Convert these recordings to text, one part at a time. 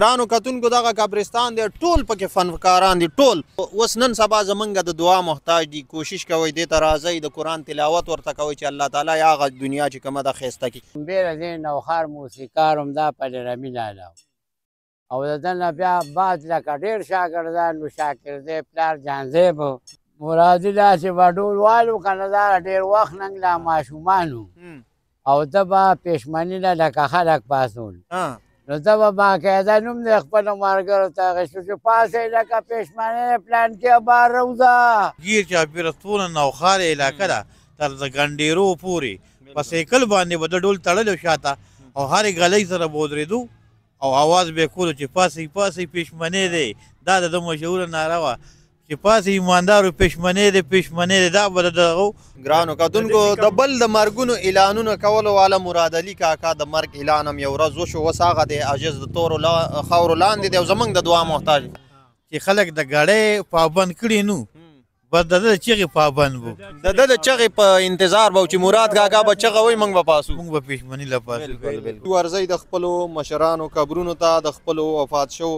ګرانو کتونکو دغه قبرستان دی ټول پکې فنکاران دي ټول اوس نن سبا زمونږ د دعا محتاج دي کوشش کوئ دې ته راځئ د قرآن تلاوت ورته کوئ چې الله تعالی یې هغه دنیا چې کومه ده ښایسته کړي. بیره دې نوښار موسیقار همدا پلرمي لاله او د ده نه بیا بعد لکه ډېر شاګردان و شاکر دی پلار جانزیب مرادي داسې به ډول والو که نه دا ډېر وخت ننګ لا ماشومان او ده به پېشمني نه لکه خلک پاڅول نو ته به باقاعده نوم د خپلو ملګرو ته اخېستو چې پاسئ لکه پېشمنۍ پلانکې بار روزه ګیر چاپېره ټوله نوښاره علاقه ده تر د ګنډېرو پورې په سایکل باندې به د ډول تړلی شاته او هرې ګلۍ سره به ودرېدو او اواز به یې کولو چې پاسئ پاسئ پېشمنۍ دی دا د ده مشهوره ناره وه چې پاسې ایماندارو پېشمنۍ دی پېشمنۍ دی دا به د دغو ګرانو کتونکو د بل د مرګونو اعلانونه کولو والا مراد علي کاکا د مرګ اعلان هم یو ورځ وشو اوس هغه دی عاجز د تورو خاورو لاندې دی او زموږ د دعا محتاج چې خلک د ګړۍ پابند کړي نو بس د ده د چغې پابند وو د ده د چغې په انتظار به چې مراد کاکا به چغه وایي موږ به پاسو موږ به پېشمني له پاسو ورځئ د خپلو مشرانو قبرونو ته د خپلو وفات شوو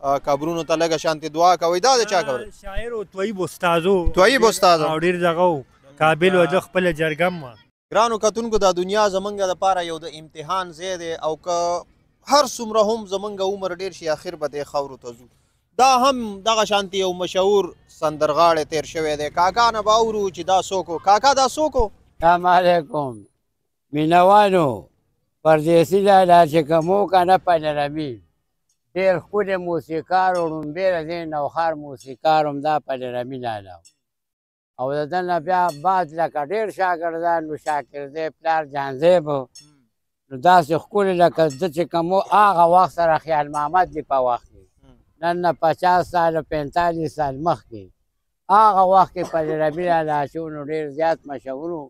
قبرونو ته لږه شانتې دعا کوئ دا د چا کوئ شاعر او طیب استازو طیب استازو او ډېر دغه و قابل و د خپله جرګه م وه ګرانو کتونکو دا دنیا زمونږ دپاره یو د امتحان ځای دی او که هر څومره هم زمونږ عمر ډېر شي اخر به دې خاورو ته ځو دا هم دغه شانتې یو مشهور سندرغاړی تېر شوی دی کاکا نه به اورو چې دا څوک و کاکا دا څوک و سلام علیکم مینوانو پردیسي لالا چې کوم و که نه پلرمي ډېر ښکلی موسیقار و ړومبی د دې نوښار موسیقار همدا پلرمي لاله او د ده نه بیا بعد لکه ډېر شاګردان و شاکر دی پلار جانزیب نو داسې ښکلي لکه ده چې کوم و هغه وخت سره خیال محمد دی په وخت کې نن نه 50 سال 45 سال مخکې هغه وخت کې پلرمي لاله چې نو ډېر زیات مشهور و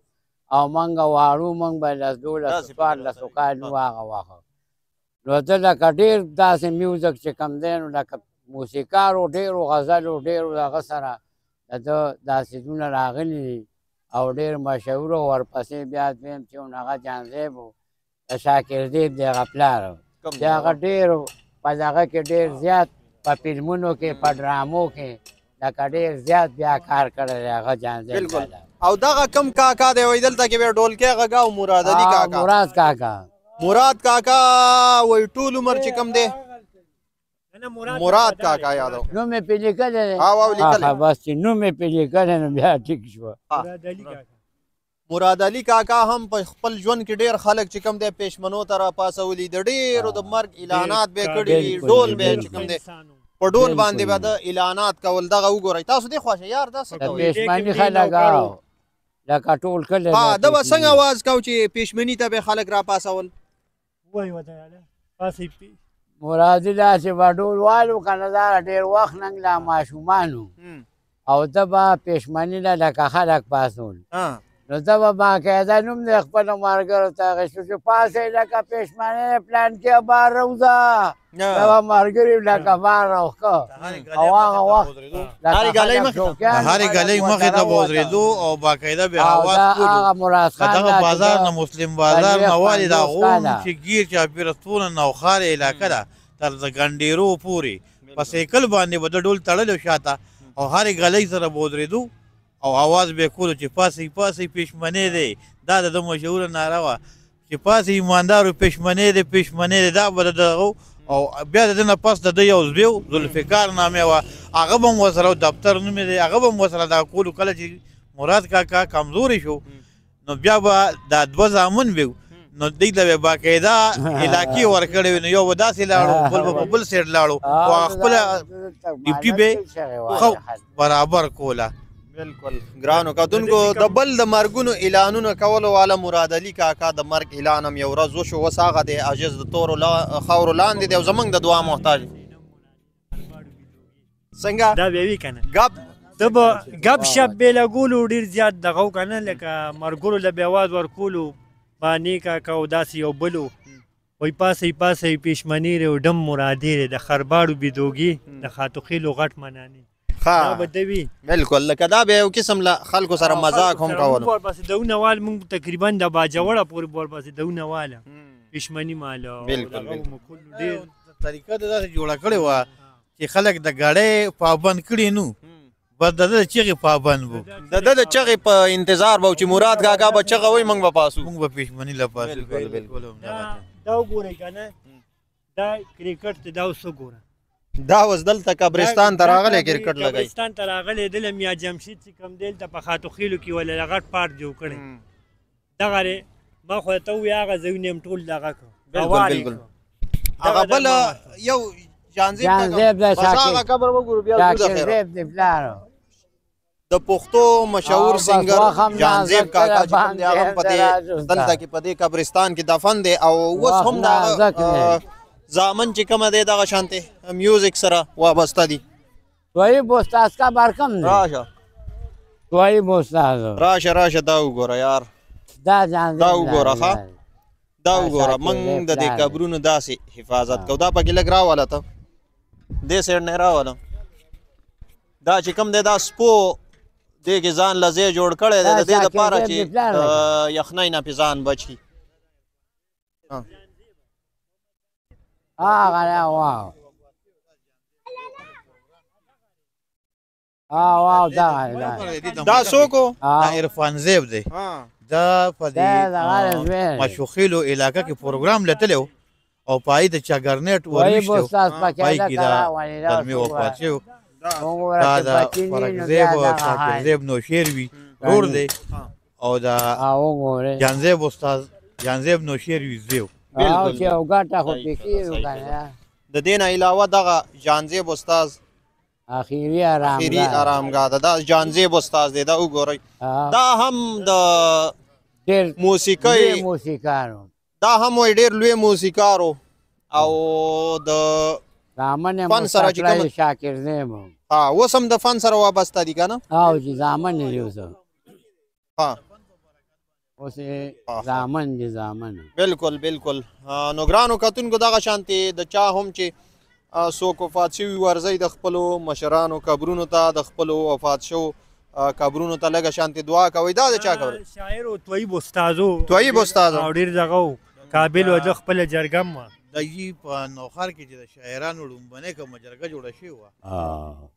او موږ واړو موږ به 12 14 کال و هغه وخت نو ده لکه ډېر داسې میوزک چې کوم دی نو لکه موسیقار و ډېرو غزلو ډېرو دغه سره د ده دا څیزونه راغلي دي او ډېر مشهور و ورپسې بیا دویم چې و هغه جانزیب و د شاکردیب د هغه پلار چې هغه ډېر په دغه کې ډېر زیات په فلمونو کې په ډرامو کې لکه ډېر زیات بیا کار کړی دی هغه جانزیب او دغه کم کاکا دی وایي دلته کې بیا ډولکی غږاو مراد علي کاکا مراد کاکا مراد کاکا وایي ټول عمر چې کم دی مراد کاکا یادو نوم یې پې لیکلی دی بس چې نوم یې پې لیکلی نو بیا ټیک شوه مراد علي کاکا هم په خپل ژوند کې ډېر خلک چې کوم دی پېشمنو ته راپاڅولي د ډېرو د مرګ اعلانات به یې کړي دي ډول به یې چې کوم دی په ډول باندې به د اعلانات کول دغه وګورئ تاسو دې خوا یار دا څه کوئ پېشمني خلک لکه ټول کلی ده به څنګه اواز کو چې پېشمني ته به خلک راپاڅول مرادي داسې به ډول والو که نه دا ډېر وخت ننګ لا ماشومان و او ده به پېشمني نه لکه خلک پاڅول نو ده به باقاعده نوم د خپلو ملګرو ته اخېستو چې پاسئ لکه پېشمنۍ پلانکې بار روزه ده به ملګري لکه بار راوښکه او هغه وخت هرې ګلۍ مخې ته به ودرېدو او باقاعده به اواز کولو که دغه بازار نه مسلم بازار نه والې دا غوم چې ګیر چاپېره ټوله نوښاره علاقه ده تر د ګنډېرو پورې په سایکل باندې به د ډول تړلی شاته او هرې ګلۍ سره به ودرېدو او اواز به یې کولو چې پاسئ پاسئ پېشمنۍ دی دا د ده مشهوره ناره وه چې پاسې ایماندارو پېشمنۍ دی پېشمنۍ دی دا به د دغو او بیا د ده نه پس د ده یو زوی و ذوالفقار نامې وه هغه به هم ورسره دفتر نوم یې دی هغه به هم ورسره دغه کولو کله چې مراد کاکا کمزوری شو نو بیا به دا 2 زامن به نو دوی ته به باقاعده علاقې ورکړې وې نو یو به داسې لاړو بل به په بل سایډ لاړو او هغه خپله ډیوټي به ښه برابر کوله بالکل ګرانو کتونکو د بل د مرګونو اعلانونه کولو والا مراد علي کاکا د مرګ اعلان هم یو ورځ وشو اوس هغه دی عاجز د تورو خاورو لاندې دی او زموږ د دعا محتاج څنګه دا به وي که نه ته به ګپ شپ بې لګولو ډېر زیات دغه و که نه لکه مرګرو له به اواز ورکولو بانې کاکا او داسې یو بل و وایي پاسئ پاسئ پېشمنۍ دی او ډم مرادی دی د خرباړو بېدوګي د خاتوخېلو غټ منانې دا به ده وي بالکل لکه دا بیا یو قسم له خلکو سره مذاق هم کولو ورپسې دونه وال مونږ تقریبا د باجوړه پورې ورپسې دونه واله پېشمني ماله بالکل ډېر طریقه د داسې جوړه کړې وه چې خلک د ګاډۍ پابند کړي نو بس د ده د چغې پابند وو د ده د چغې په انتظار به چې مراد کاکا به چغه وایي موږ به پاسو موږ به پېشمني له پاسو دا وګورئ که نه دا کرکټ ته دا اوس وګوره دا اوس دلته قبرستان ته راغلی کرکټ لګوي قبرستان ته راغلی دله میا جمشید چې کوم دلته په خاتو خیلو کې ولې غټ پارک جوړ کړی دغه ما خو ته وی هغه ځایونه هم ټول دغه کړو بالکل هغه بل یو جانزیب د هغه قبر وګورو بیا د پښتو مشهور سنگر جانزیب کاکا چې کوم دی هغه په دې دلته کې په دې قبرستان کې دفن دی او اوس هم د زامن چې کومه دی دغه شانتې میوزیک سره وابسته دي طیب استاد کا برکم دی راشه طیب استاد راشه دا وګوره یار دا جانزیب دا وګوره ښه دا وګوره موږ د دې قبرونو داسې حفاظت کوو دا پکې لږ راوله ته دې سیډ نه راوله دا چې کوم دی دا سپو دې کې ځان له ځای جوړ کړی دی د دې دپاره چې یخنۍ نه پې ځان بچ کړي هغه نه واو واو دا څوک و دا عرفان زیب دی دا په دې مشوخیلو علاقه کې پروګرام لتلی و او پای د چاګرنیټ ورشته پای کې دا درمي وفات شو دا د فرغزیب او شاکرزیب نوشیروي رور دی او دا جانزیب استاد جانزیب نوشیروي زیو د دې نه علاوه دغه جانزیب استاد اخیری آرامګاه ده دا جانزیب استاد دی دا وګورئ دا هم د موسیقۍ دا هم وایي ډېر لوی موسیقار او د فن سره چې کوم شاکرزیب اوس هم د فن سره وابسته دي که نه او چې زامن یې اوس اوس زامن دي زامن بالکل نو ګرانو کتونکو دغه شانتې د چا هم چې څوک وفات شوي ورځئ د خپلو مشرانو قبرونو ته د خپلو وفات شوو قبرونو ته لږه شانتې دعا کوئ دا د چا خبره شاعر و طیب استازو او ډېر دغه و قابل و د خپله جرګه م وه د یي په نوخار کې چې د شاعرانو لومبنۍ کومه جرګه جوړه شوې وه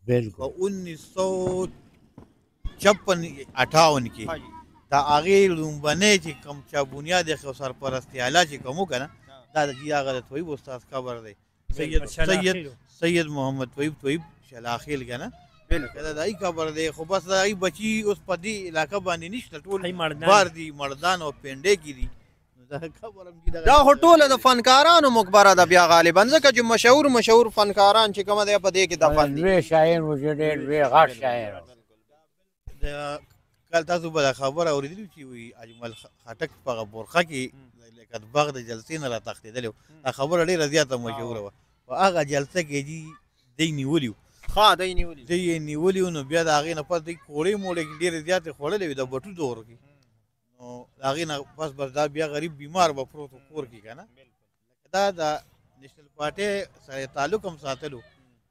بالکل په 1958 کې د هغې لومبنۍ چې کوم چا بنیاد یې سرپرستي اعلی چې کوم و که نه دا د هغه د طیب استاد قبر دی سید محمد طیب شلاخیل که نه دا د هغې قبر دی خو بس د هغې بچي اوس په دې علاقه باندې نشته ټول بار دي مردان او پنډۍ کې دي دا خو ټوله د فنکارانو مقبره ده بیا غالبا ځکه چې مشهور فنکاران چې کومه دی په دې کې دفن دي لوی شاعر و چې ډېر لوی غټ شاعر کله تاسو به دا خبره اورېدلي چې وایي اجمل خټک په هغه برخه کې لکه باغ د جلسې نه را تښتېدلی و دا خبره ډېره زیاته مشهوره وه په هغه جلسه کې دی نیولي وو دی یې نیولي وو نو بیا د هغې نه پس دوی کوړې موړې ډېرې زیاتې خوړلې وې د بټو دور کې نو د هغې نه بس دا بیا غریب بیمار به پروت و کور کې که نه دا د نیشنل پارټۍ سره تعلق هم ساتلو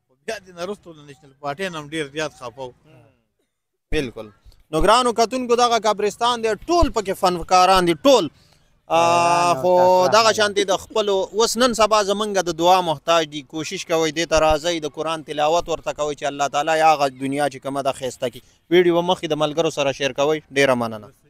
خو بیا دې نه وروستو د نیشنل پارټۍ نه هم ډېر زیات خفه و بالکل نو ګرانو کتونکو دغه قبرستان دی ټول پکې فنکاران دي ټول خو دغه شانتې د خپلو اوس نن سبا زمونږ د دعا محتاج دي کوشش کوئ دې ته راځئ د قرآن تلاوت ورته کوئ چې الله تعالی هغه دنیا چې کومه ده ښایسته کړي ویډیو مخکې د ملګرو سره شیر کوئ ډېره مننه